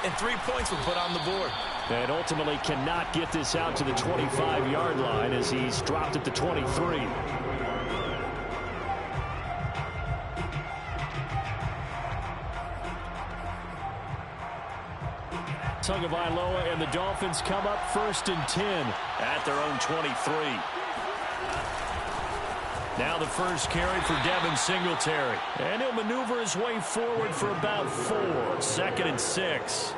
and 3 points were put on the board. And ultimately cannot get this out to the 25-yard line as he's dropped at the 23. Tagovailoa and the Dolphins come up 1st and 10 at their own 23. Now the first carry for Devin Singletary. And he'll maneuver his way forward for about 4. 2nd and 6.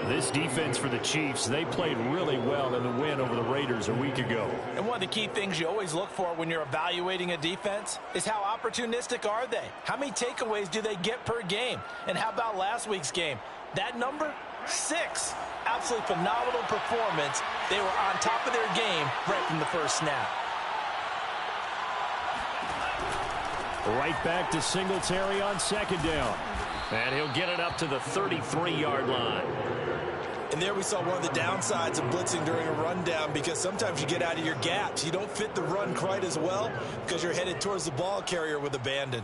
This defense for the Chiefs, they played really well in the win over the Raiders a week ago. And one of the key things you always look for when you're evaluating a defense is how opportunistic are they? How many takeaways do they get per game? And how about last week's game? That number? 6. Absolutely phenomenal performance. They were on top of their game right from the first snap. Right back to Singletary on 2nd down. And he'll get it up to the 33-yard line. And there we saw one of the downsides of blitzing during a rundown, because sometimes you get out of your gaps. You don't fit the run quite as well because you're headed towards the ball carrier with abandon.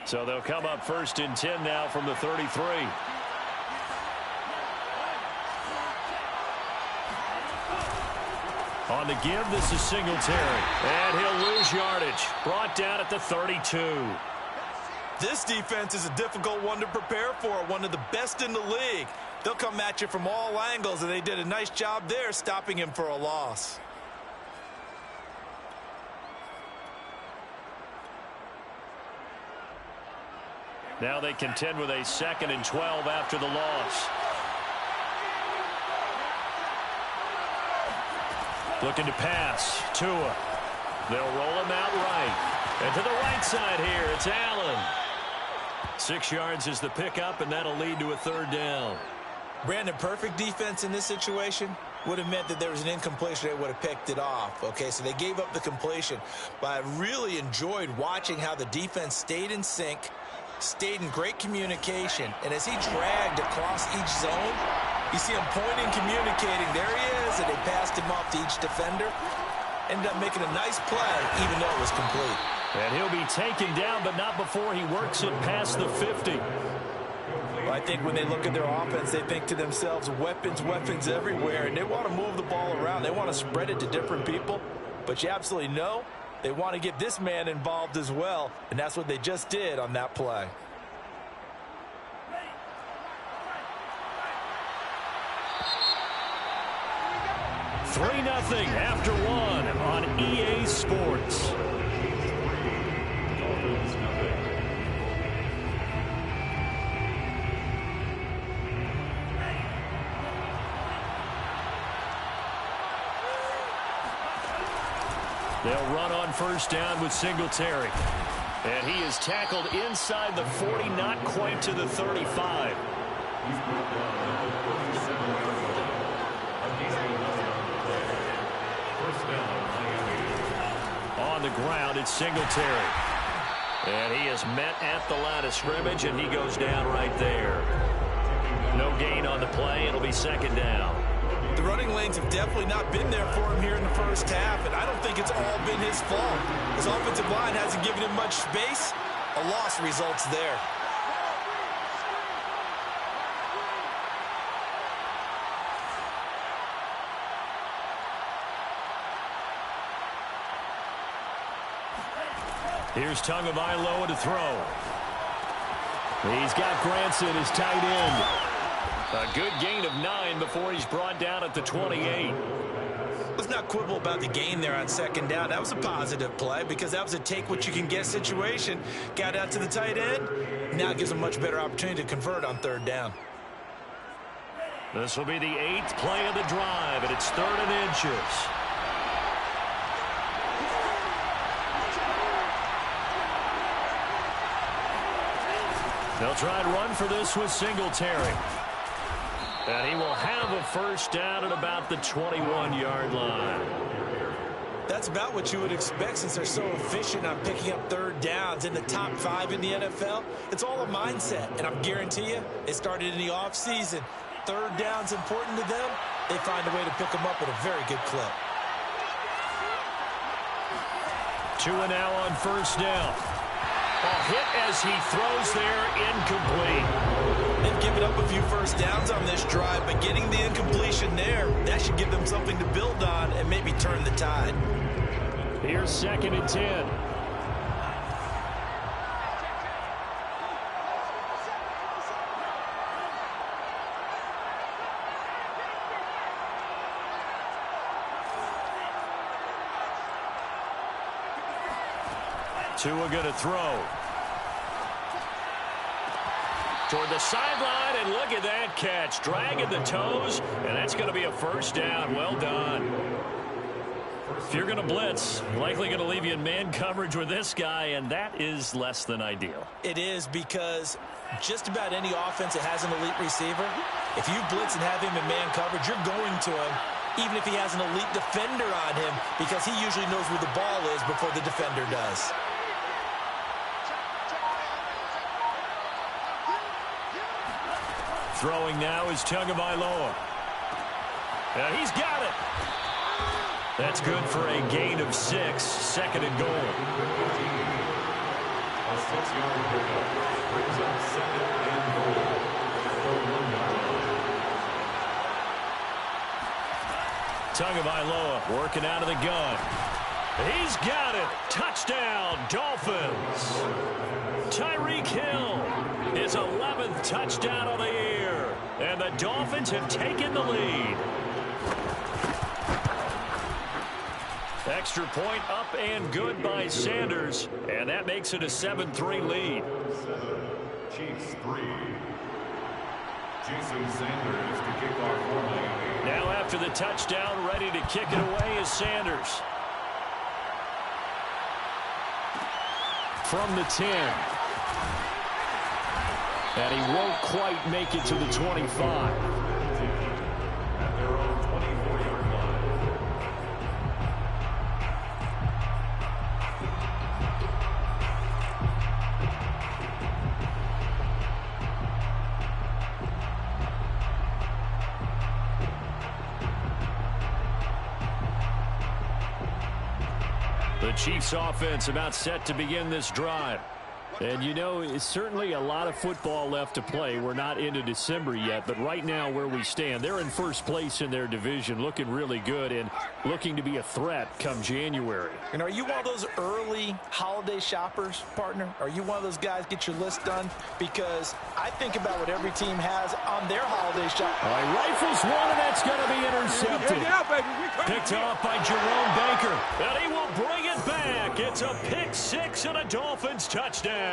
So they'll come up 1st and 10 now from the 33. On the give, this is Singletary. And he'll lose yardage. Brought down at the 32. This defense is a difficult one to prepare for, one of the best in the league. They'll come at you from all angles, and they did a nice job there stopping him for a loss. Now they contend with a 2nd and 12 after the loss. Looking to pass. Tua. They'll roll him out right. And to the right side here, it's Allen. 6 yards is the pickup, and that'll lead to a 3rd down. Brandon, perfect defense in this situation would have meant that there was an incompletion. They would have picked it off. Okay, so they gave up the completion. But I really enjoyed watching how the defense stayed in sync, stayed in great communication, and as he dragged across each zone, you see him pointing, communicating. There he is, and they passed him off to each defender. Ended up making a nice play, even though it was complete. And he'll be taken down, but not before he works it past the 50. Well, I think when they look at their offense, they think to themselves, weapons, weapons everywhere, and they want to move the ball around. They want to spread it to different people, but you absolutely know they want to get this man involved as well, and that's what they just did on that play. Three 0 after 1 on EA Sports. They'll run on 1st down with Singletary. And he is tackled inside the 40, not quite to the 35. On the ground, it's Singletary. And he is met at the line of scrimmage, and he goes down right there. No gain on the play. It'll be 2nd down. The running lanes have definitely not been there for him here in the first half, and I don't think it's all been his fault. His offensive line hasn't given him much space. A loss results there. Here's Tagovailoa to throw. He's got Granson, his tight end. A good gain of 9 before he's brought down at the 28. Let's not quibble about the gain there on 2nd down. That was a positive play because that was a take-what-you-can-get situation. Got out to the tight end. Now it gives him a much better opportunity to convert on 3rd down. This will be the 8th play of the drive, and it's 3rd and inches. They'll try and run for this with Singletary. And he will have a 1st down at about the 21-yard line. That's about what you would expect since they're so efficient on picking up 3rd downs in the top 5 in the NFL. It's all a mindset, and I guarantee you, it started in the offseason. 3rd down's important to them. They find a way to pick them up at a very good clip. Two and now on first down. Hit as he throws there, incomplete. They've given up a few first downs on this drive, but getting the incompletion there, that should give them something to build on and maybe turn the tide. Here's 2nd and 10. Tua going to throw. Toward the sideline, and look at that catch. Dragging the toes, and that's going to be a first down. Well done. If you're going to blitz, likely going to leave you in man coverage with this guy, and that is less than ideal. It is, because just about any offense that has an elite receiver, if you blitz and have him in man coverage, you're going to him, even if he has an elite defender on him, because he usually knows where the ball is before the defender does. Throwing now is Tagovailoa. He's got it. That's good for a gain of 6. 2nd and goal. A 6-yard pickup brings up 2nd and goal. Tagovailoa working out of the gun. He's got it. Touchdown, Dolphins. Tyreek Hill, his 11th touchdown of the year. And the Dolphins have taken the lead. Extra point up and good by Sanders. And that makes it a 7-3 lead. 7, Chiefs 3. Jason Sanders to kick off for Miami. Now after the touchdown, ready to kick it away is Sanders. From the 10. And he won't quite make it to the 25. At their own 24-yard line. The Chiefs offense about set to begin this drive. And, you know, it's certainly a lot of football left to play. We're not into December yet, but right now where we stand, they're in first place in their division, looking really good and looking to be a threat come January. And are you one of those early holiday shoppers, partner? Are you one of those guys get your list done? Because I think about what every team has on their holiday shop. All right, rifles one, and that's going to be intercepted. Picked off by Jerome Baker. And he will bring it back. It's a pick 6 and a Dolphins touchdown.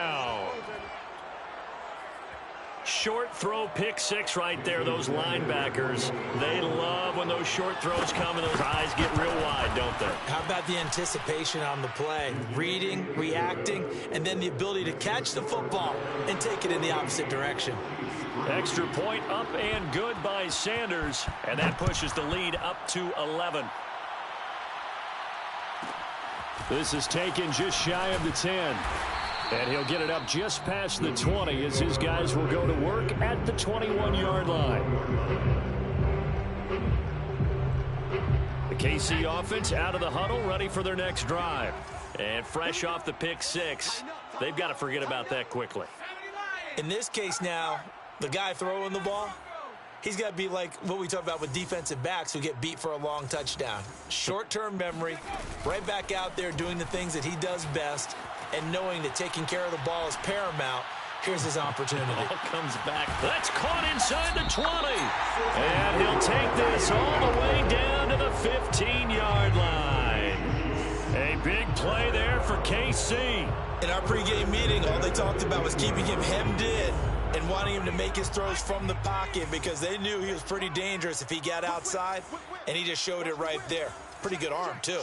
Short throw, pick 6 right there. Those linebackers, they love when those short throws come and those eyes get real wide, don't they? How about the anticipation on the play? Reading, reacting, and then the ability to catch the football and take it in the opposite direction. Extra point up and good by Sanders, and that pushes the lead up to 11. This is taken just shy of the 10. And he'll get it up just past the 20 as his guys will go to work at the 21-yard line. The KC offense out of the huddle, ready for their next drive. And fresh off the pick 6, they've got to forget about that quickly. In this case now, the guy throwing the ball, he's got to be like what we talk about with defensive backs who get beat for a long touchdown. Short-term memory, right back out there doing the things that he does best, and knowing that taking care of the ball is paramount. Here's his opportunity. Ball comes back. That's caught inside the 20. And he'll take this all the way down to the 15-yard line. A big play there for KC. In our pregame meeting, all they talked about was keeping him hemmed in and wanting him to make his throws from the pocket because they knew he was pretty dangerous if he got outside, and he just showed it right there. Pretty good arm, too.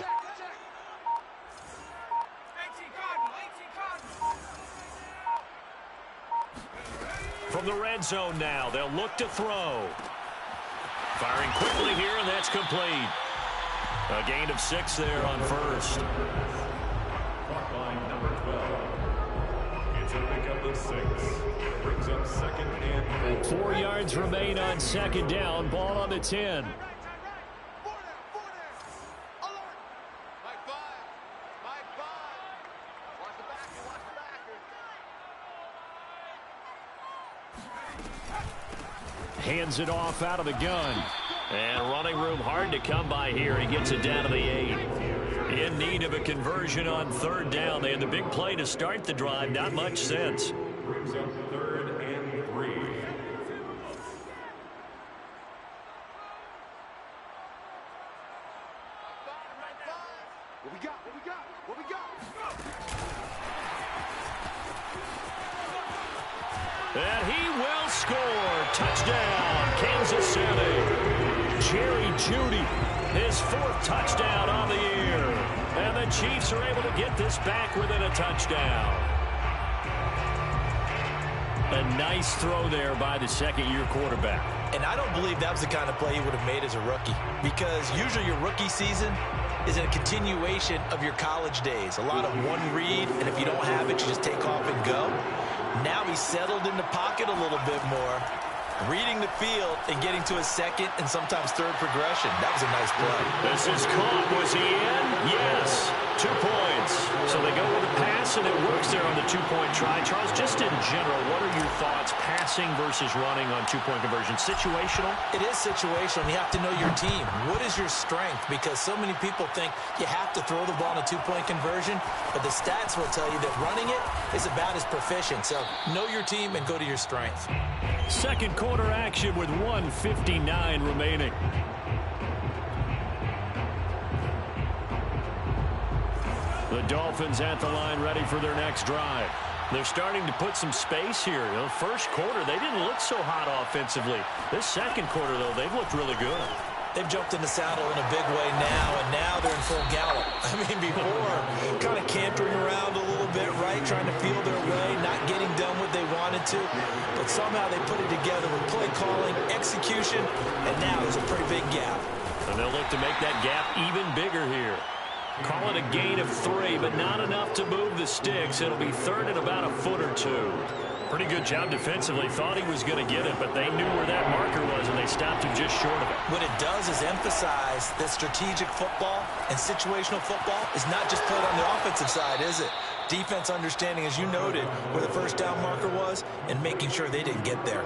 From the red zone now, they'll look to throw. Firing quickly here, and that's complete. A gain of 6 there on first. Clock line number 12. It's a pickup of 6. Brings up 2nd and 4. 4 yards remain on 2nd down. Ball on the 10. Hands it off out of the gun. And running room hard to come by here. He gets it down to the 8. In need of a conversion on third down. They had the big play to start the drive. Not much sense. Brings up 3rd and 3. What we got? And he will score. Touchdown, Kansas City. Jerry Jeudy, his 4th touchdown on the year. And the Chiefs are able to get this back within a touchdown. A nice throw there by the second-year quarterback. And I don't believe that was the kind of play he would have made as a rookie, because usually your rookie season is a continuation of your college days. A lot of one read, and if you don't have it, you just take off and go. Now he's settled in the pocket a little bit more, reading the field and getting to a second and sometimes third progression. That was a nice play. This is caught. Was he in? Yes. 2 points. So they go with a pass, and it works there on the 2-point try. Charles, just in general, what are your thoughts passing versus running on 2-point conversion? Situational? It is situational. You have to know your team. What is your strength? Because so many people think you have to throw the ball in a 2-point conversion, but the stats will tell you that running it is about as proficient. So know your team and go to your strength. Second quarter action with 1:59 remaining. The Dolphins at the line, ready for their next drive. They're starting to put some space here. The first quarter, they didn't look so hot offensively. This second quarter, though, they've looked really good. They've jumped in the saddle in a big way now, and now they're in full gallop. I mean, before, kind of cantering around a little bit, right, trying to feel their way, not getting done what they wanted to. But somehow they put it together with play calling, execution, and now there's a pretty big gap. And they'll look to make that gap even bigger here. Call it a gain of 3, but not enough to move the sticks. It'll be third and about a foot or 2. Pretty good job defensively. Thought he was going to get it, but they knew where that marker was, and they stopped him just short of it. What it does is emphasize that strategic football and situational football is not just played on the offensive side, is it? Defense understanding, as you noted, where the first down marker was and making sure they didn't get there.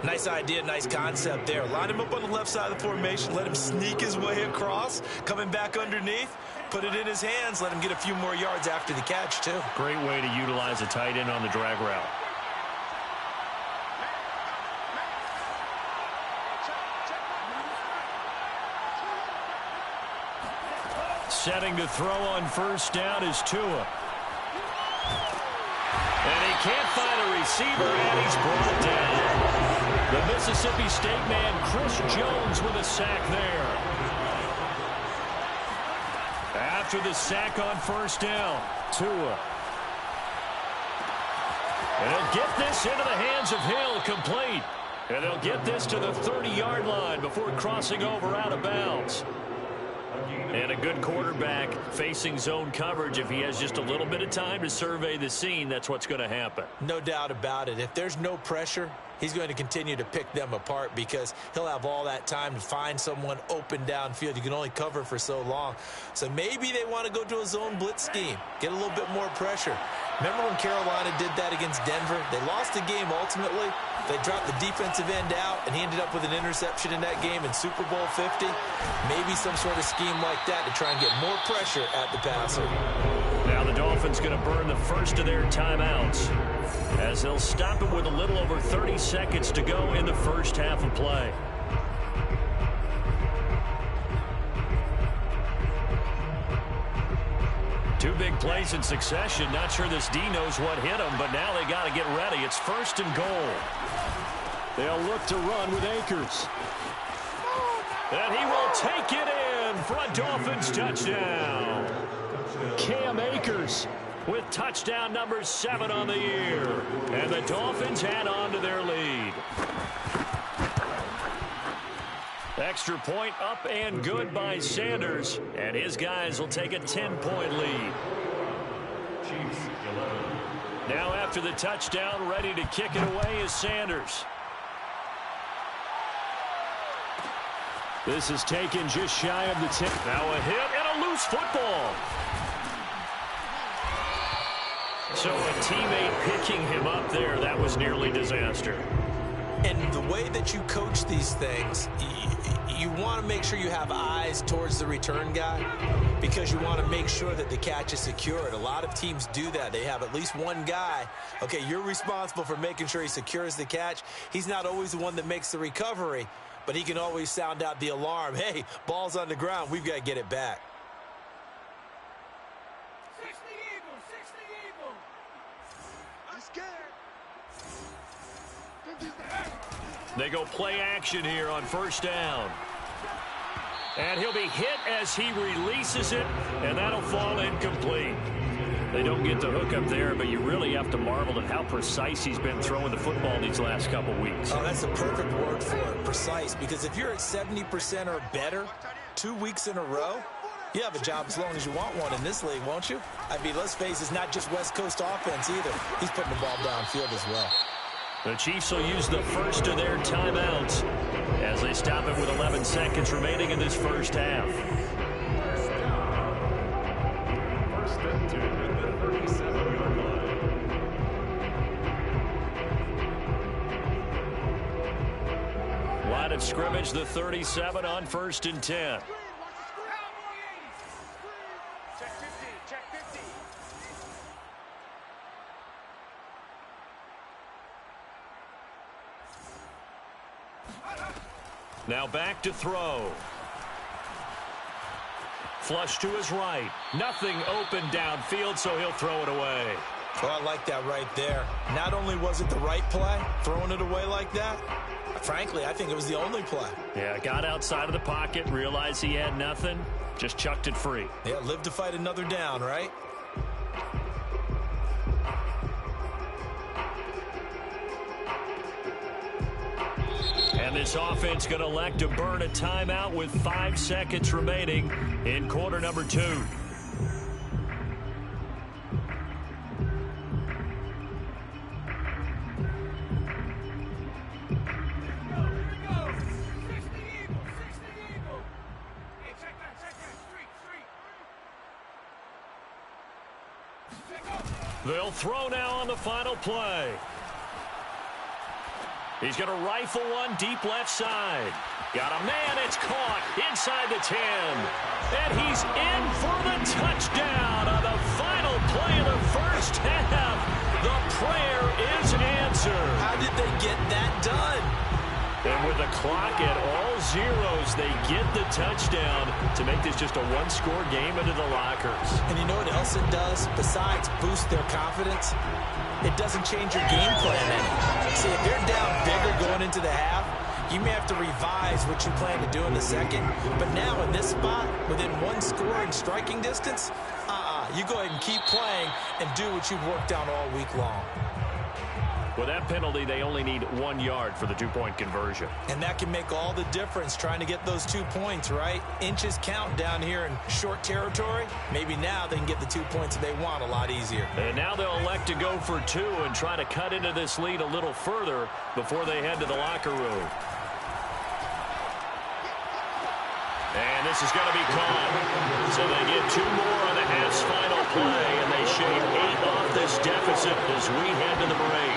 Nice idea, nice concept there. Line him up on the left side of the formation, let him sneak his way across, coming back underneath, put it in his hands, let him get a few more yards after the catch, too. Great way to utilize a tight end on the drag route. Setting to throw on first down is Tua. And he can't find a receiver, and he's brought down. The Mississippi State man, Chris Jones, with a sack there. After the sack on first down, Tua. And he'll get this into the hands of Hill, complete. And they'll get this to the 30-yard line before crossing over out of bounds. And a good quarterback facing zone coverage. If he has just a little bit of time to survey the scene, that's what's going to happen. No doubt about it. If there's no pressure, he's going to continue to pick them apart because he'll have all that time to find someone open downfield. You can only cover for so long. So maybe they want to go to a zone blitz scheme, get a little bit more pressure. Remember when Carolina did that against Denver? They lost the game ultimately. They dropped the defensive end out, and he ended up with an interception in that game in Super Bowl 50. Maybe some sort of scheme like that to try and get more pressure at the passer. Now the Dolphins going to burn the first of their timeouts as they'll stop it with a little over 30 seconds to go in the first half of play. Two big plays in succession. Not sure this D knows what hit him, but now they got to get ready. It's first and goal. They'll look to run with Akers. And he will take it in for a Dolphins touchdown. Cam Akers with touchdown number 7 on the year. And the Dolphins add on to their lead. Extra point up and good by Sanders. And his guys will take a 10-point lead. Now after the touchdown, ready to kick it away is Sanders. This is taken just shy of the 10. Now a hit and a loose football. So a teammate picking him up there, that was nearly disaster. And the way that you coach these things, you want to make sure you have eyes towards the return guy because you want to make sure that the catch is secured. A lot of teams do that. They have at least one guy. Okay, you're responsible for making sure he secures the catch. He's not always the one that makes the recovery, but he can always sound out the alarm. Hey, ball's on the ground. We've got to get it back. They go play action here on first down. And he'll be hit as he releases it, and that'll fall incomplete. They don't get the hook up there, but you really have to marvel at how precise he's been throwing the football these last couple weeks. Oh, that's the perfect word for it, precise, because if you're at 70% or better 2 weeks in a row, you have a job as long as you want one in this league, won't you? I mean, let's face it, it's not just West Coast offense either. He's putting the ball downfield as well. The Chiefs will use the first of their timeouts as they stop it with 11 seconds remaining in this first half. First and 2 at the 37-yard line. Line of scrimmage, the 37 on first and 10. Now back to throw. Flush to his right. Nothing open downfield, so he'll throw it away. Well, I like that right there. Not only was it the right play, throwing it away like that, frankly, I think it was the only play. Yeah, got outside of the pocket, realized he had nothing, just chucked it free. Yeah, live to fight another down, right? And this offense going to elect to burn a timeout with 5 seconds remaining in quarter number 2. They'll throw now on the final play. He's going to rifle one deep left side. Got a man. It's caught inside the 10. And he's in for the touchdown on the final play of the first half. The prayer is answered. How did they get that done? And with the clock at all zeros, they get the touchdown to make this just a one-score game into the lockers. And you know what else it does? Besides boost their confidence, it doesn't change your game plan any. See, if you're down bigger going into the half, you may have to revise what you plan to do in the second. But now in this spot, within one score and striking distance, you go ahead and keep playing and do what you've worked on all week long. With that penalty, they only need 1 yard for the two-point conversion. And that can make all the difference trying to get those 2 points, right? Inches count down here in short territory. Maybe now they can get the 2 points that they want a lot easier. And now they'll elect to go for 2 and try to cut into this lead a little further before they head to the locker room. And this is going to be caught. So they get 2 more on the half's final play, and they shave 8 off this deficit as we head to the break.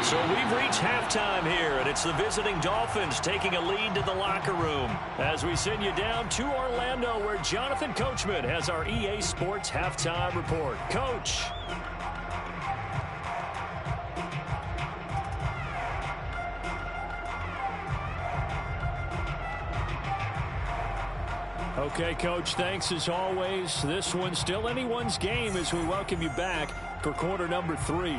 So we've reached halftime here, and it's the visiting Dolphins taking a lead to the locker room as we send you down to Orlando, where Jonathan Coachman has our EA Sports Halftime Report. Coach. Okay, Coach, thanks as always. This one's still anyone's game as we welcome you back for quarter number 3.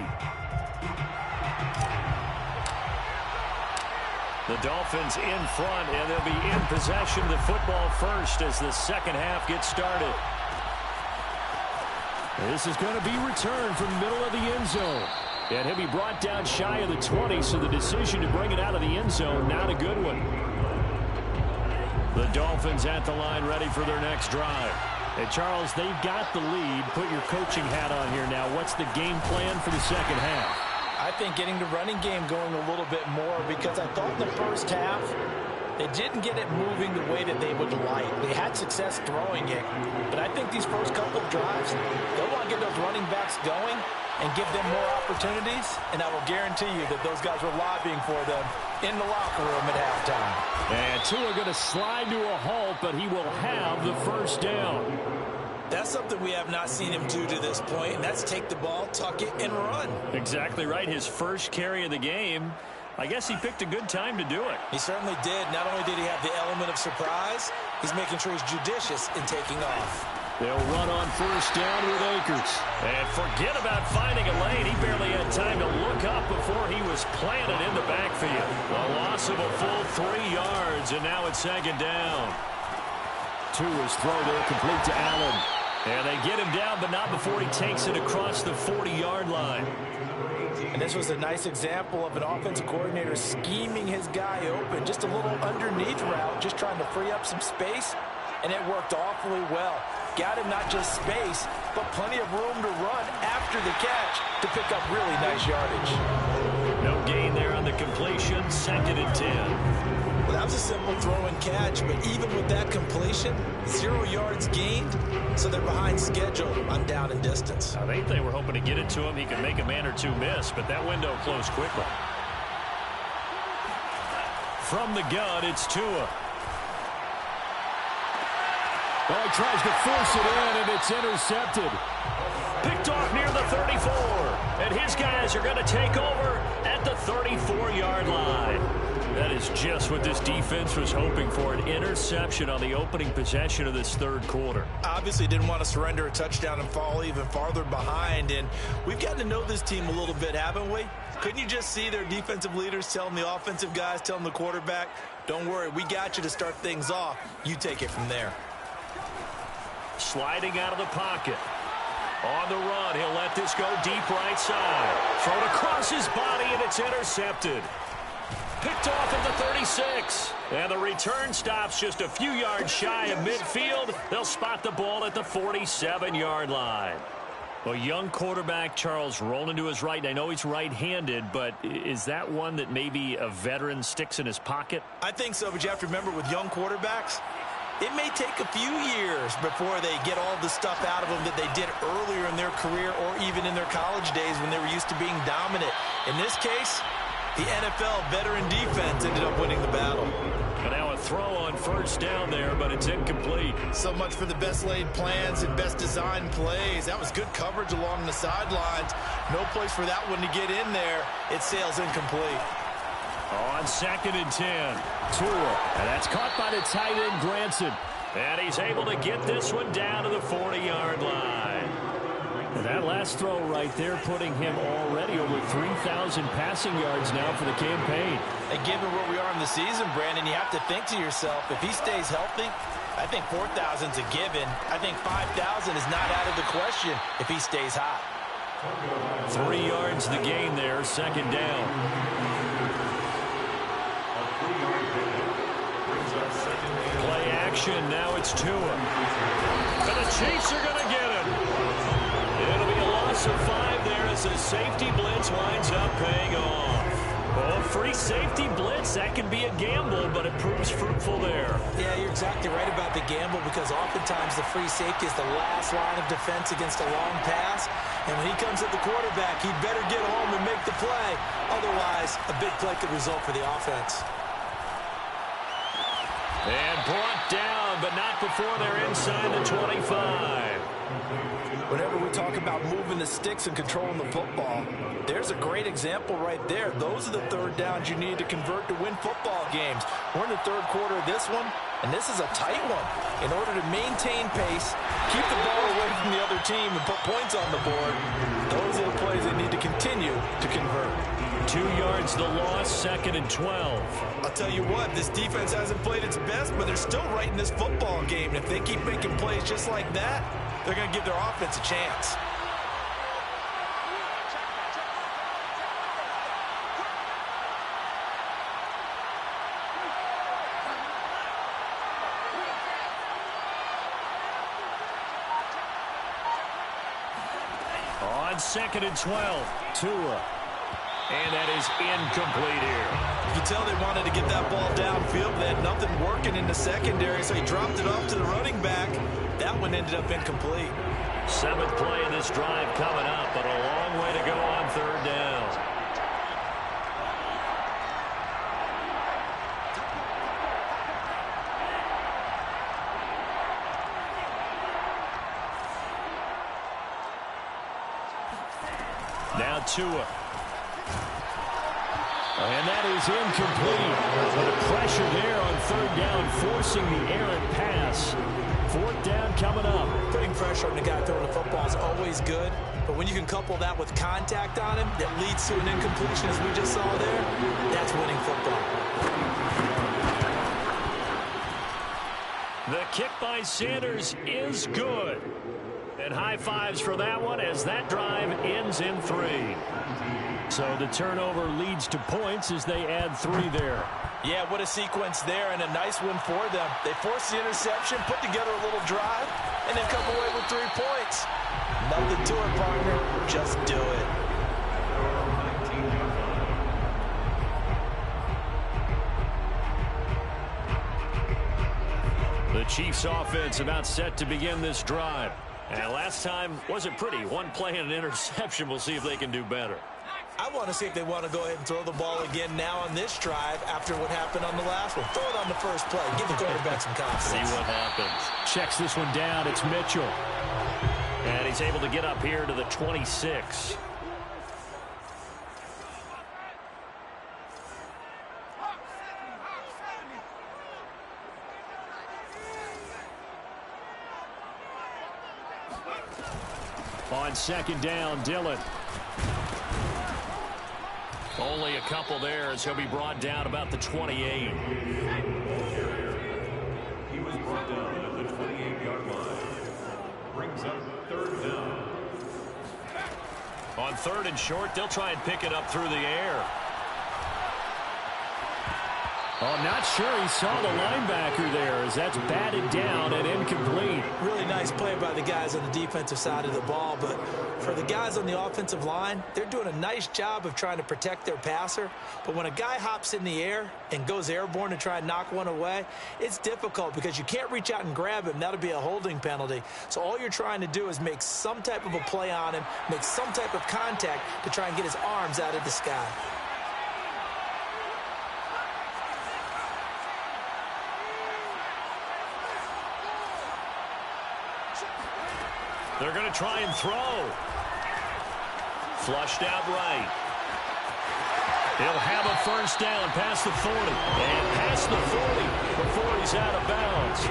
The Dolphins in front, and they'll be in possession of the football first as the second half gets started. This is going to be returned from the middle of the end zone. And he'll be brought down shy of the 20, so the decision to bring it out of the end zone, not a good one. The Dolphins at the line ready for their next drive. And Charles, they've got the lead. Put your coaching hat on here now. What's the game plan for the second half? I think getting the running game going a little bit more, because I thought in the first half they didn't get it moving the way that they would like. They had success throwing it, but I think these first couple of drives, they'll want to get those running backs going and give them more opportunities, and I will guarantee you that those guys were lobbying for them in the locker room at halftime. And Tua going to slide to a halt, but he will have the first down. That's something we have not seen him do to this point, and that's take the ball, tuck it, and run. Exactly right. His first carry of the game. I guess he picked a good time to do it. He certainly did. Not only did he have the element of surprise, he's making sure he's judicious in taking off. They'll run on first down with Akers. And forget about finding a lane. He barely had time to look up before he was planted in the backfield. A loss of a full 3 yards, and now it's second down. Tua's throw there complete to Allen. And they get him down, but not before he takes it across the 40-yard line. And this was a nice example of an offensive coordinator scheming his guy open. Just a little underneath route, just trying to free up some space, and it worked awfully well. Got him not just space, but plenty of room to run after the catch to pick up really nice yardage. No gain there on the completion, 2nd and 10. Well, that was a simple throw and catch, but even with that completion, 0 yards gained, so they're behind schedule on down and distance. I think they were hoping to get it to him. He could make a man or two miss, but that window closed quickly. From the gun, it's Tua. Well, he tries to force it in, and it's intercepted. Picked off near the 34. And his guys are going to take over at the 34-yard line. That is just what this defense was hoping for, an interception on the opening possession of this third quarter. Obviously didn't want to surrender a touchdown and fall even farther behind, and we've gotten to know this team a little bit, haven't we? Couldn't you just see their defensive leaders telling the offensive guys, telling the quarterback, don't worry, we got you to start things off. You take it from there. Sliding out of the pocket. On the run, he'll let this go deep right side. Thrown across his body, and it's intercepted. Picked off at the 36. And the return stops just a few yards shy of midfield. They'll spot the ball at the 47-yard line. Well, young quarterback Charles rolling to his right. I know he's right-handed, but is that one that maybe a veteran sticks in his pocket? I think so, but you have to remember with young quarterbacks, it may take a few years before they get all the stuff out of them that they did earlier in their career or even in their college days when they were used to being dominant. In this case, the NFL veteran defense ended up winning the battle. And now a throw on first down there, but it's incomplete. So much for the best laid plans and best designed plays. That was good coverage along the sidelines. No place for that one to get in there. It sails incomplete. On 2nd and 10, Tua, and that's caught by the tight end Granson. And he's able to get this one down to the 40-yard line. And that last throw right there putting him already over 3,000 passing yards now for the campaign. And given where we are in the season, Brandon, you have to think to yourself, if he stays healthy, I think 4,000's a given. I think 5,000 is not out of the question if he stays hot. 3 yards the gain there, 2nd down. Play action, now it's Tua. And the Chiefs are going to get him. It'll be a loss of 5 there as the safety blitz winds up paying off. Oh, free safety blitz, that can be a gamble, but it proves fruitful there. Yeah, you're exactly right about the gamble because oftentimes the free safety is the last line of defense against a long pass. And when he comes at the quarterback, he'd better get home and make the play. Otherwise, a big play could result for the offense. And brought down, but not before they're inside the 25. Whenever we talk about moving the sticks and controlling the football, there's a great example right there. Those are the third downs you need to convert to win football games. We're in the third quarter of this one, and this is a tight one. In order to maintain pace, keep the ball away from the other team, and put points on the board, those are the plays they need to continue to convert. 2 yards the loss, 2nd and 12. I'll tell you what, this defense hasn't played its best, but they're still right in this football game. And if they keep making plays just like that, they're going to give their offense a chance. On 2nd and 12, Tua. And that is incomplete here. You can tell they wanted to get that ball downfield. They had nothing working in the secondary, so he dropped it off to the running back. That one ended up incomplete. 7th play of this drive coming up, but a long way to go on third down. Now Tua. And that is incomplete. The pressure there on third down, forcing the errant pass. Fourth down coming up. Putting pressure on the guy throwing the football is always good, but when you can couple that with contact on him that leads to an incompletion, as we just saw there, that's winning football. The kick by Sanders is good. And high fives for that one as that drive ends in 3. So the turnover leads to points as they add 3 there. Yeah, what a sequence there, and a nice one for them. They forced the interception, put together a little drive, and then come away with 3 points. Nothing to it, partner. Just do it. The Chiefs offense about set to begin this drive. And last time wasn't pretty. One play and an interception. We'll see if they can do better. I want to see if they want to go ahead and throw the ball again now on this drive after what happened on the last one. Throw it on the first play. Give the quarterback some confidence. See what happens. Checks this one down. It's Mitchell. And he's able to get up here to the 26. On second down, Dillon. Only a couple there as he'll be brought down about the 28. He was brought down at the 28-yard line. Brings up third down. On third and short, they'll try and pick it up through the air. Oh, not sure he saw the linebacker there as that's batted down and incomplete. Really nice play by the guys on the defensive side of the ball, but for the guys on the offensive line, they're doing a nice job of trying to protect their passer. But when a guy hops in the air and goes airborne to try and knock one away, it's difficult because you can't reach out and grab him. That'll be a holding penalty. So all you're trying to do is make some type of a play on him, make some type of contact to try and get his arms out of the sky. They're going to try and throw. Flushed out right. He'll have a first down past the 40. And past the 40 before he's out of bounds.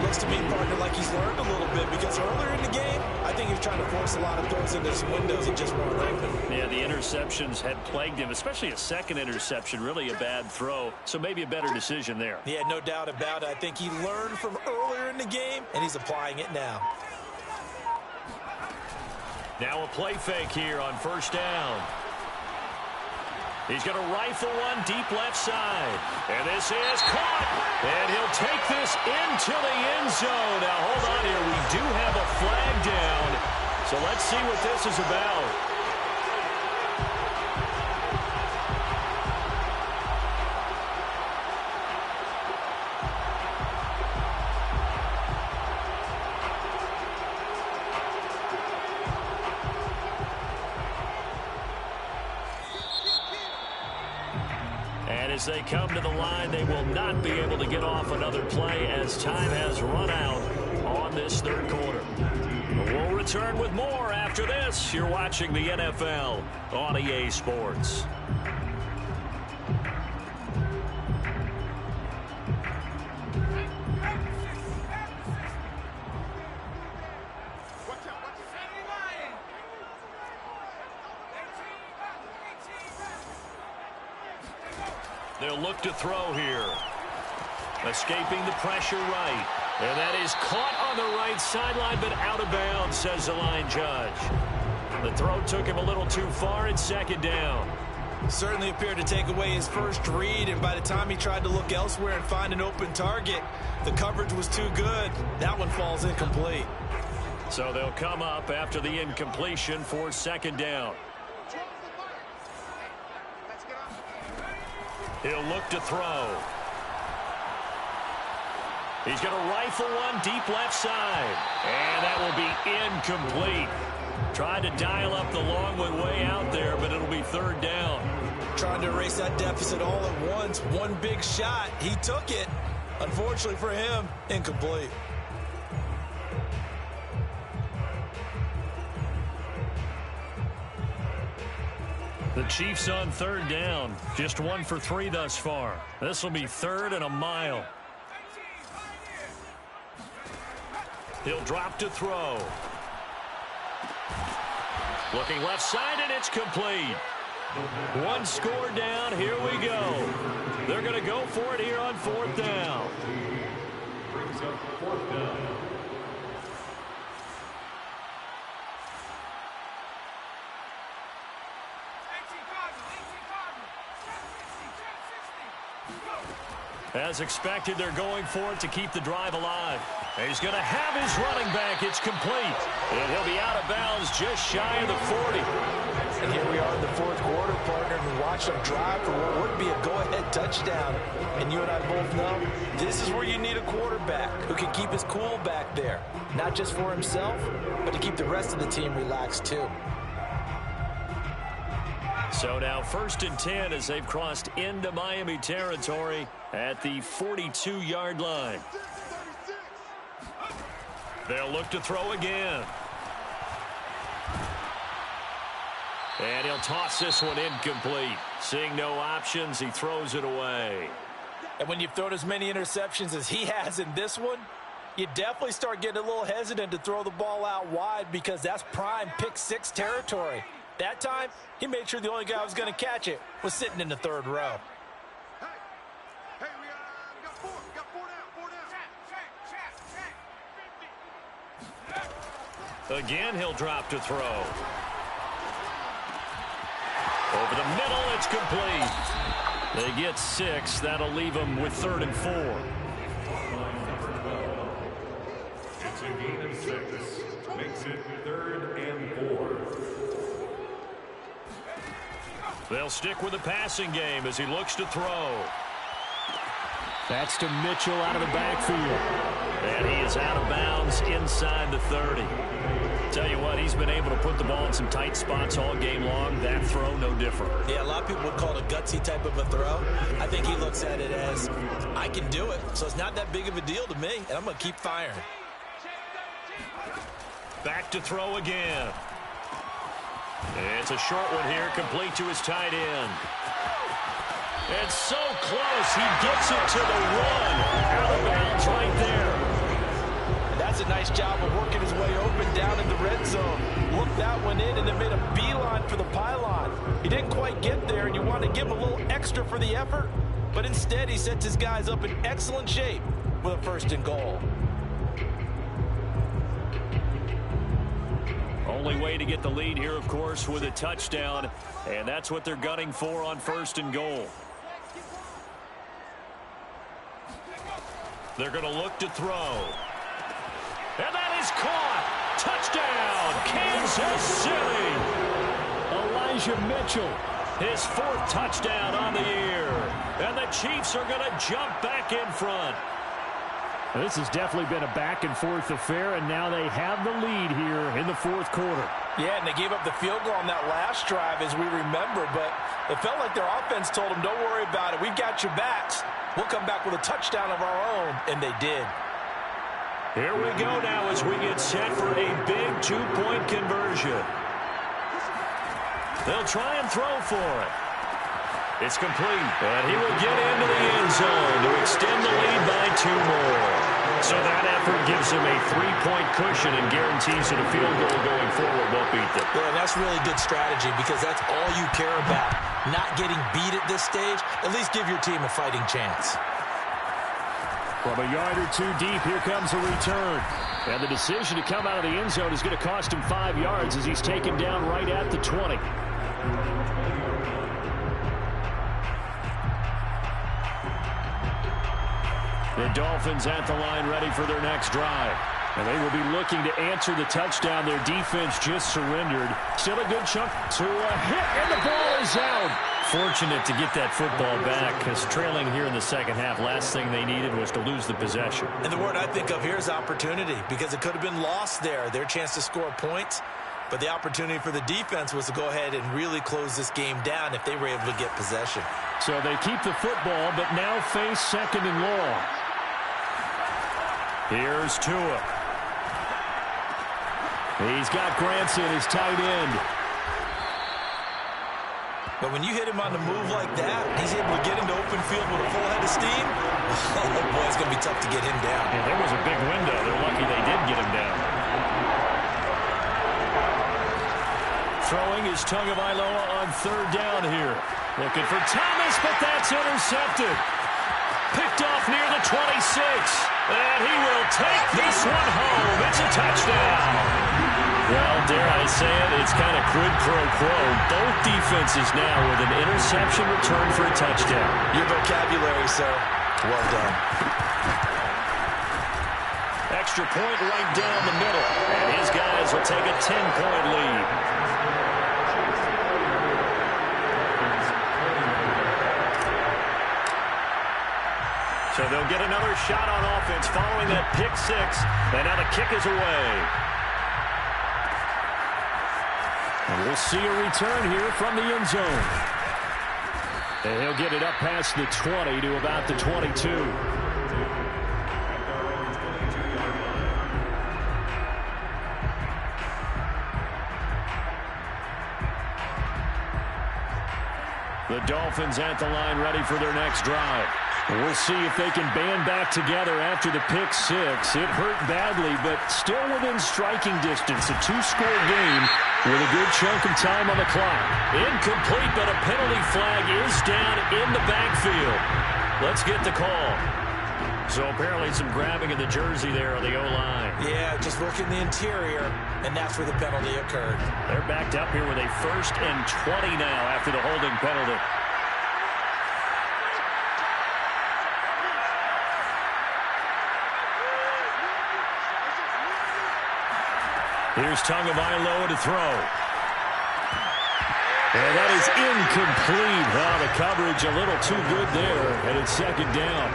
Looks to me, partner, like he's learned a little bit because earlier in the game, I think he was trying to force a lot of throws into some windows that just weren't open. Yeah, the interceptions had plagued him, especially a second interception, really a bad throw. So maybe a better decision there. Yeah, no doubt about it. I think he learned from earlier in the game, and he's applying it now. Now a play fake here on first down. He's going to rifle one deep left side. And this is caught. And he'll take this into the end zone. Now, hold on here. We do have a flag down. So let's see what this is about. As they come to the line, they will not be able to get off another play as time has run out on this third quarter. We'll return with more after this. You're watching the NFL on EA Sports. They'll look to throw here. Escaping the pressure right. And that is caught on the right sideline, but out of bounds, says the line judge. The throw took him a little too far. It's second down. Certainly appeared to take away his first read, and by the time he tried to look elsewhere and find an open target, the coverage was too good. That one falls incomplete. So they'll come up after the incompletion for second down. He'll look to throw. He's going to rifle one deep left side. And that will be incomplete. Tried to dial up the long way out there, but it'll be third down. Trying to erase that deficit all at once. One big shot. He took it. Unfortunately for him, incomplete. The Chiefs on third down. Just 1 for 3 thus far. This will be 3rd and a mile. He'll drop to throw. Looking left side, and it's complete. 1 score down. Here we go. They're going to go for it here on 4th down. Brings up 4th down. As expected, they're going for it to keep the drive alive. He's going to have his running back. It's complete. And he'll be out of bounds just shy of the 40. And here we are in the 4th quarter, partner, and watch them drive for what would be a go-ahead touchdown. And you and I both know this is where you need a quarterback who can keep his cool back there. Not just for himself, but to keep the rest of the team relaxed too. So now 1st and 10 as they've crossed into Miami territory at the 42-yard line. They'll look to throw again. And he'll toss this one incomplete. Seeing no options, he throws it away. And when you've thrown as many interceptions as he has in this one, you definitely start getting a little hesitant to throw the ball out wide because that's prime pick 6 territory. That time, he made sure the only guy who was going to catch it was sitting in the 3rd row. Hey, we got 4 down. Again, he'll drop to throw. Over the middle, it's complete. They get 6. That'll leave them with 3rd and 4. It's a gain of 6. Makes it 3rd and 4. They'll stick with the passing game as he looks to throw. That's to Mitchell out of the backfield. And he is out of bounds inside the 30. Tell you what, he's been able to put the ball in some tight spots all game long. That throw, no different. Yeah, a lot of people would call it a gutsy type of a throw. I think he looks at it as, I can do it, so it's not that big of a deal to me, and I'm going to keep firing. Back to throw again. It's a short one here, complete to his tight end. It's so close, he gets it to the 1. Out of bounds right there. And that's a nice job of working his way open down in the red zone. Looked that one in and then made a beeline for the pylon. He didn't quite get there, and you want to give him a little extra for the effort, but instead he sets his guys up in excellent shape with a 1st and goal. Only way to get the lead here, of course, with a touchdown, and that's what they're gunning for on 1st and goal. They're going to look to throw. And that is caught. Touchdown, Kansas City. Elijah Mitchell. His 4th touchdown on the year. And the Chiefs are going to jump back in front. This has definitely been a back-and-forth affair, and now they have the lead here in the 4th quarter. Yeah, and they gave up the field goal on that last drive, as we remember, but it felt like their offense told them, don't worry about it. We've got your backs. We'll come back with a touchdown of our own, and they did. Here we go now as we get set for a big 2-point conversion. They'll try and throw for it. It's complete, and he will get into the end zone to extend the lead by 2 more. So that effort gives him a 3-point cushion and guarantees that a field goal going forward won't beat them. Yeah, and that's really good strategy because that's all you care about. Not getting beat at this stage, at least give your team a fighting chance. From a yard or 2 deep, here comes a return. And the decision to come out of the end zone is going to cost him 5 yards as he's taken down right at the 20. The Dolphins at the line ready for their next drive. And they will be looking to answer the touchdown. Their defense just surrendered. Still a good chunk to a hit, and the ball is out. Fortunate to get that football back because trailing here in the second half, last thing they needed was to lose the possession. And the word I think of here is opportunity because it could have been lost there. Their chance to score points, but the opportunity for the defense was to go ahead and really close this game down if they were able to get possession. So they keep the football, but now face 2nd and long. Here's Tua. He's got Granson, his tight end. But when you hit him on the move like that, he's able to get into open field with a full head of steam. Oh, boy, it's going to be tough to get him down. Yeah, there was a big window. They're lucky they did get him down. Throwing is Tagovailoa on third down here. Looking for Thomas, but that's intercepted. Picked off near the 26. And he will take this one home. It's a touchdown. Well, dare I say it, it's kind of quid pro quo. Both defenses now with an interception return for a touchdown. Your vocabulary, sir. Well done. Extra point right down the middle. And his guys will take a 10-point lead. So they'll get another shot on offense following that pick six. And now the kick is away. And we'll see a return here from the end zone. And he'll get it up past the 20 to about the 22. The Dolphins at the line ready for their next drive. We'll see if they can band back together after the pick six. It hurt badly, but still within striking distance. A two-score game with a good chunk of time on the clock. Incomplete, but a penalty flag is down in the backfield. Let's get the call. So apparently some grabbing of the jersey there on the O-line. Yeah, just working the interior, and that's where the penalty occurred. They're backed up here with a 1st and 20 now after the holding penalty. Here's Tagovailoa to throw. And that is incomplete. Wow, the coverage a little too good there, and it's second down.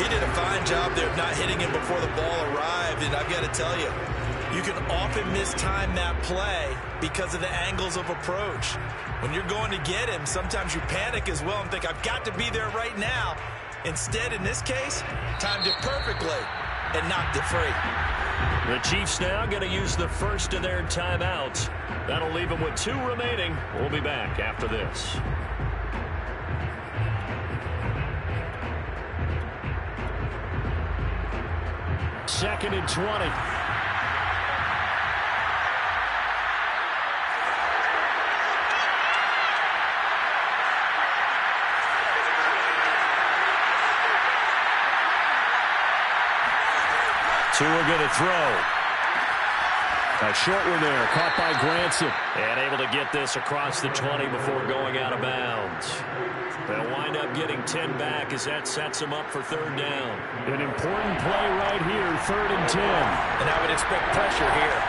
He did a fine job there of not hitting him before the ball arrived, and I've got to tell you, you can often mistime that play because of the angles of approach. When you're going to get him, sometimes you panic as well and think, I've got to be there right now. Instead, in this case, timed it perfectly and knocked it free. The Chiefs now going to use the first of their timeouts. That'll leave them with 2 remaining. We'll be back after this. Second and 20. Tua going to throw. A short one there, caught by Granson. And able to get this across the 20 before going out of bounds. They'll wind up getting 10 back as that sets them up for third down. An important play right here, 3rd and 10. And I would expect pressure here.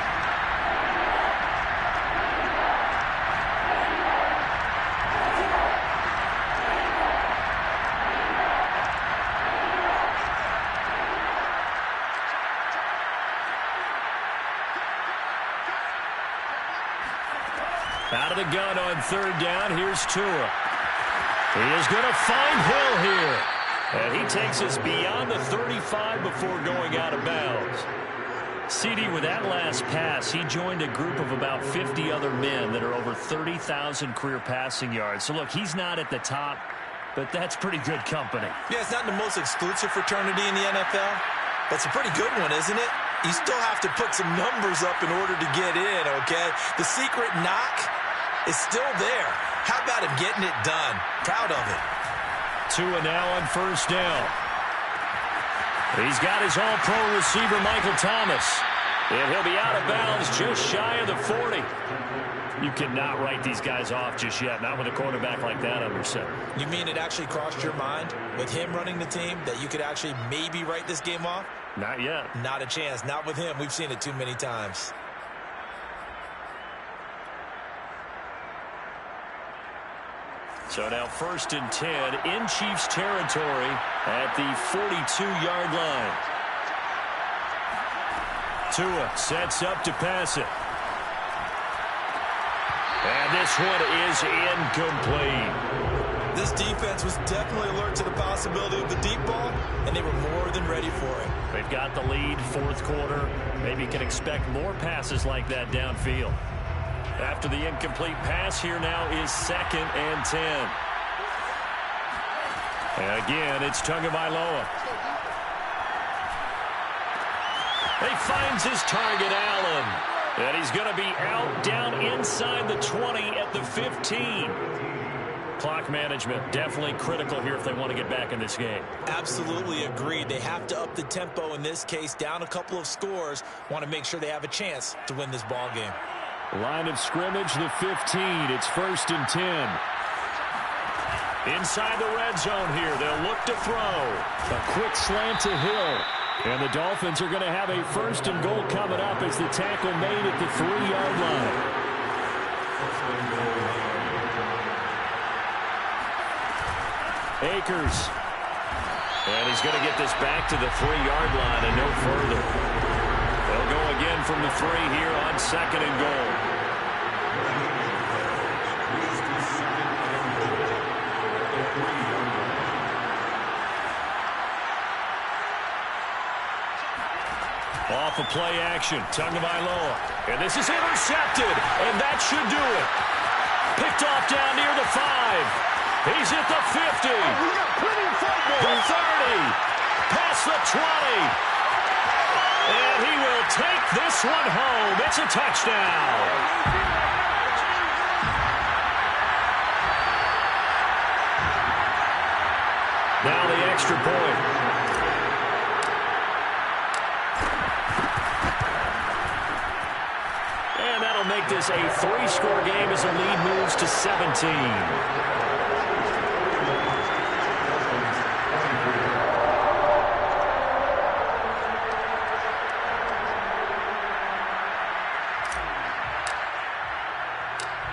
Out of the gun on 3rd down. Here's Tua. He is going to find Hill here. And he takes us beyond the 35 before going out of bounds. CD, with that last pass, he joined a group of about 50 other men that are over 30,000 career passing yards. So, look, he's not at the top, but that's pretty good company. Yeah, it's not the most exclusive fraternity in the NFL, but it's a pretty good one, isn't it? You still have to put some numbers up in order to get in, okay? The secret knock is still there. How about him getting it done? Proud of it. Tua now on 1st down. He's got his all-pro receiver, Michael Thomas. And he'll be out of bounds just shy of the 40. You cannot write these guys off just yet, not with a quarterback like that under center. You mean it actually crossed your mind with him running the team that you could actually maybe write this game off? Not yet. Not a chance. Not with him. We've seen it too many times. So now 1st and 10 in Chiefs territory at the 42-yard line. Tua sets up to pass it. And this one is incomplete. This defense was definitely alert to the possibility of the deep ball, and they were more than ready for it. They've got the lead, 4th quarter. Maybe can expect more passes like that downfield. After the incomplete pass, here now is 2nd and 10. And again, it's Tagovailoa. He finds his target, Allen. And he's going to be out down inside the 20 at the 15. Clock management definitely critical here if they want to get back in this game. Absolutely agreed. They have to up the tempo in this case, down a couple of scores. Want to make sure they have a chance to win this ball game. Line of scrimmage, the 15. It's 1st and 10. Inside the red zone here. They'll look to throw. A quick slant to Hill. And the Dolphins are going to have a 1st and goal coming up as the tackle made at the 3-yard line. Akers. And he's going to get this back to the 3-yard line and no further. They'll go again from the 3 here on 2nd and goal. Off of play action, Tagovailoa. And this is intercepted, and that should do it. Picked off down near the 5. He's at the 50. The 30. Past the 20. And he will take this one home. It's a touchdown. Now the extra point. And that'll make this a 3-score game as the lead moves to 17.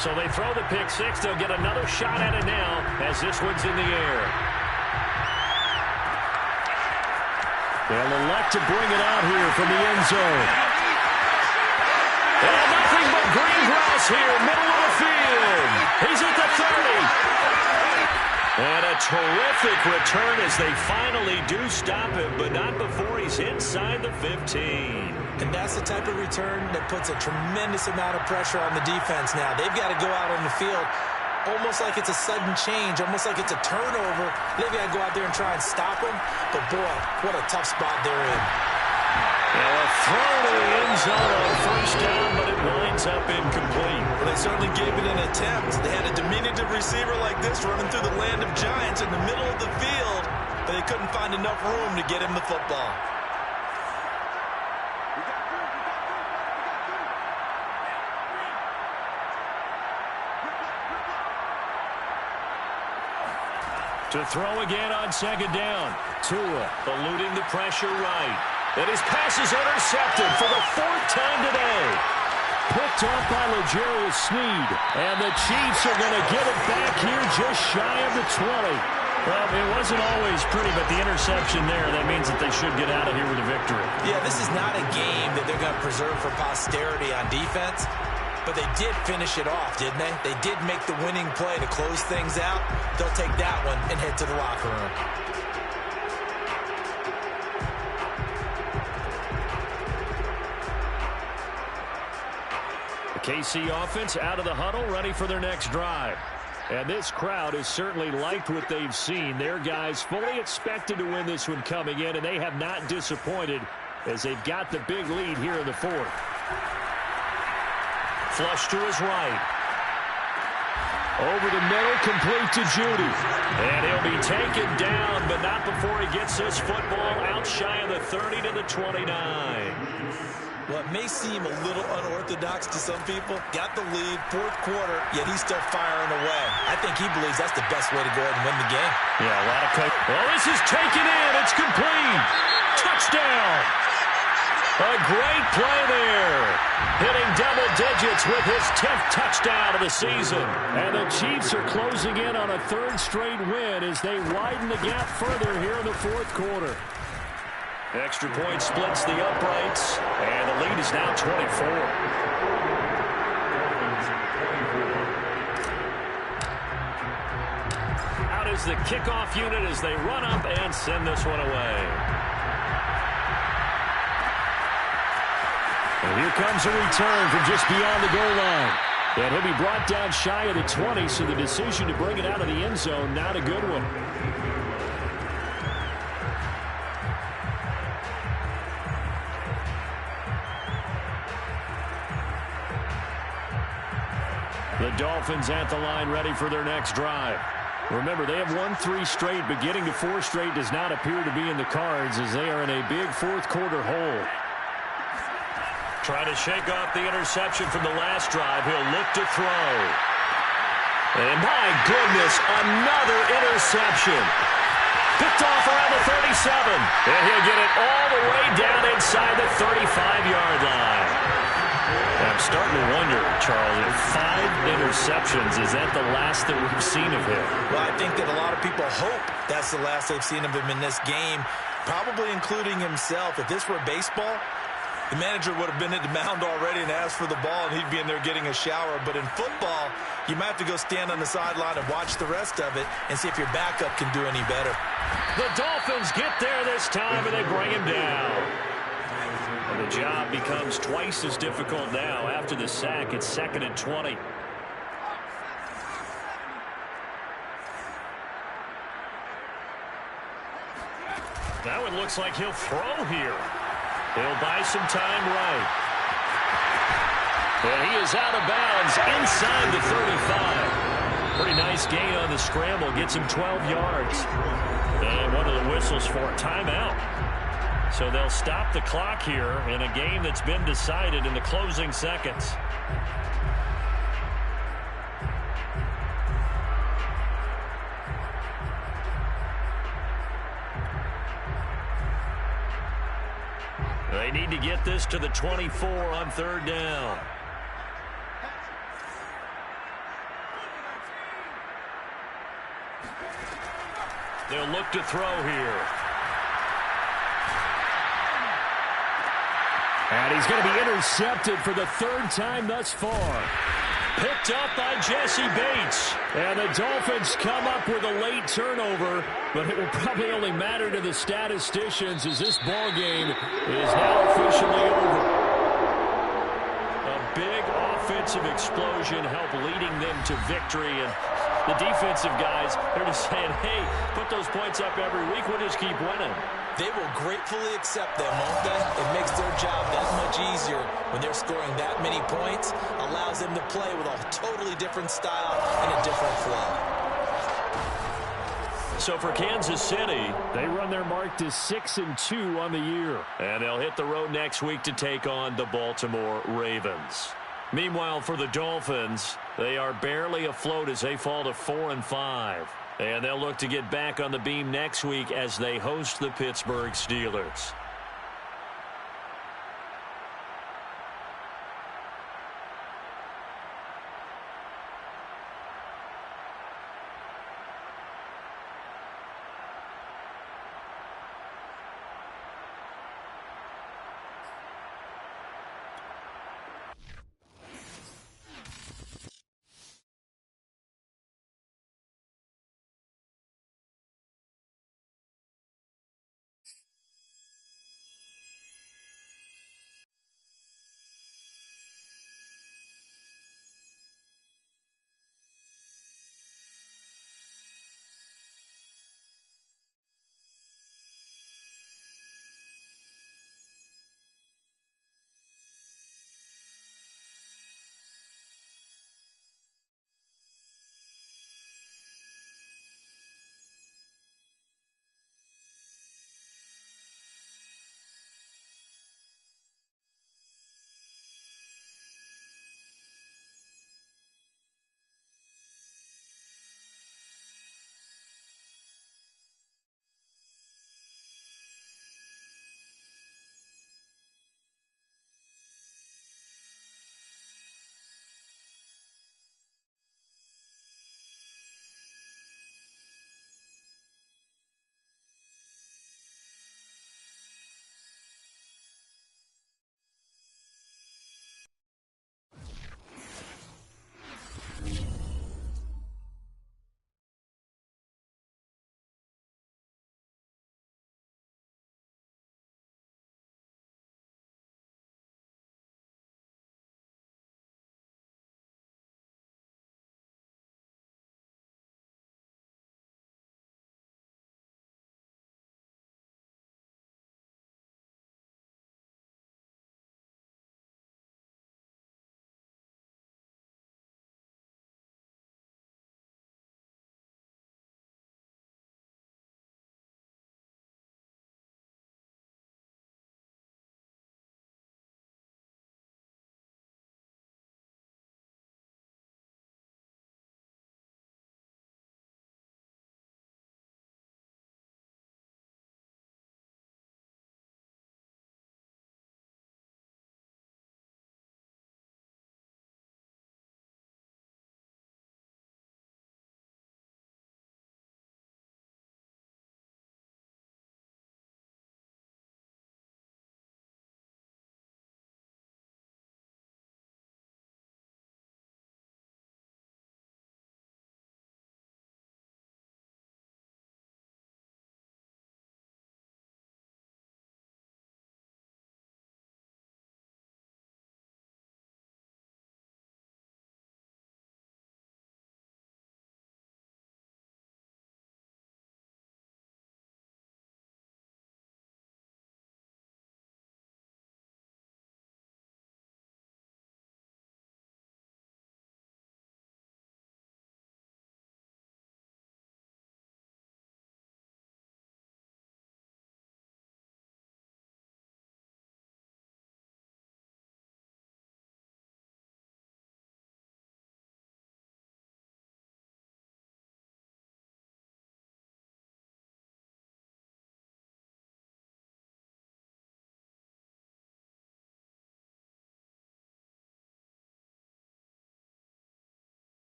So they throw the pick 6. They'll get another shot at it now as this one's in the air. They'll elect to bring it out here from the end zone. And nothing but green grass here, middle of the field. He's at the 30. And a terrific return as they finally do stop him, but not before he's inside the 15. And that's the type of return that puts a tremendous amount of pressure on the defense now. They've got to go out on the field almost like it's a sudden change, almost like it's a turnover. They've got to go out there and try and stop him. But, boy, what a tough spot they're in. Now a throw to the end zone on 1st down, but it winds up incomplete. Well, they certainly gave it an attempt. They had a diminutive receiver like this running through the land of giants in the middle of the field, but they couldn't find enough room to get him the football. To throw again on 2nd down. Tua eluding the pressure right. And his pass is intercepted for the 4th time today. Picked up by L'Jarius Sneed. And the Chiefs are going to get it back here just shy of the 20. Well, it wasn't always pretty, but the interception there, that means that they should get out of here with a victory. Yeah, this is not a game that they're going to preserve for posterity on defense. But they did finish it off, didn't they? They did make the winning play to close things out. They'll take that one and head to the locker room. The KC offense out of the huddle, ready for their next drive. And this crowd has certainly liked what they've seen. Their guys fully expected to win this one coming in, and they have not disappointed as they've got the big lead here in the 4th. Flush to his right. Over the middle, complete to Judy. And he'll be taken down, but not before he gets this football out shy of the 30 to the 29. Well, it may seem a little unorthodox to some people. Got the lead, 4th quarter, yet he's still firing away. I think he believes that's the best way to go ahead and win the game. Yeah, a lot of coach. Well, this is taken in. It's complete. Touchdown. A great play there. Hitting double digits with his 10th touchdown of the season. And the Chiefs are closing in on a 3rd straight win as they widen the gap further here in the 4th quarter. Extra point splits the uprights, and the lead is now 24. Out is the kickoff unit as they run up and send this one away. And here comes a return from just beyond the goal line. And he'll be brought down shy of the 20, so the decision to bring it out of the end zone, not a good one. The Dolphins at the line ready for their next drive. Remember, they have won 3 straight, but getting to 4 straight does not appear to be in the cards as they are in a big fourth-quarter hole. Trying to shake off the interception from the last drive. He'll look to throw. And my goodness, another interception. Picked off around the 37. And he'll get it all the way down inside the 35-yard line. I'm starting to wonder, Charles, if 5 interceptions, is that the last that we've seen of him? Well, I think that a lot of people hope that's the last they've seen of him in this game, probably including himself. If this were baseball, the manager would have been at the mound already and asked for the ball, and he'd be in there getting a shower. But in football, you might have to go stand on the sideline and watch the rest of it and see if your backup can do any better. The Dolphins get there this time, and they bring him down. And the job becomes twice as difficult now after the sack. It's 2nd and 20. Now it looks like he'll throw here. He'll buy some time right. And he is out of bounds inside the 35. Pretty nice gain on the scramble. Gets him 12 yards. And one of the whistles for a timeout. So they'll stop the clock here in a game that's been decided in the closing seconds. They need to get this to the 24 on 3rd down. They'll look to throw here. And he's going to be intercepted for the 3rd time thus far. Picked up by Jesse Bates. And the Dolphins come up with a late turnover, but it will probably only matter to the statisticians as this ball game is now officially over. A big offensive explosion helped leading them to victory, and the defensive guys, they're just saying, hey, put those points up every week, we'll just keep winning. They will gratefully accept them, won't they? It makes their job that much easier when they're scoring that many points. Allows them to play with a totally different style and a different flow. So for Kansas City, they run their mark to 6-2 on the year. And they'll hit the road next week to take on the Baltimore Ravens. Meanwhile, for the Dolphins, they are barely afloat as they fall to 4-5. And they'll look to get back on the beam next week as they host the Pittsburgh Steelers.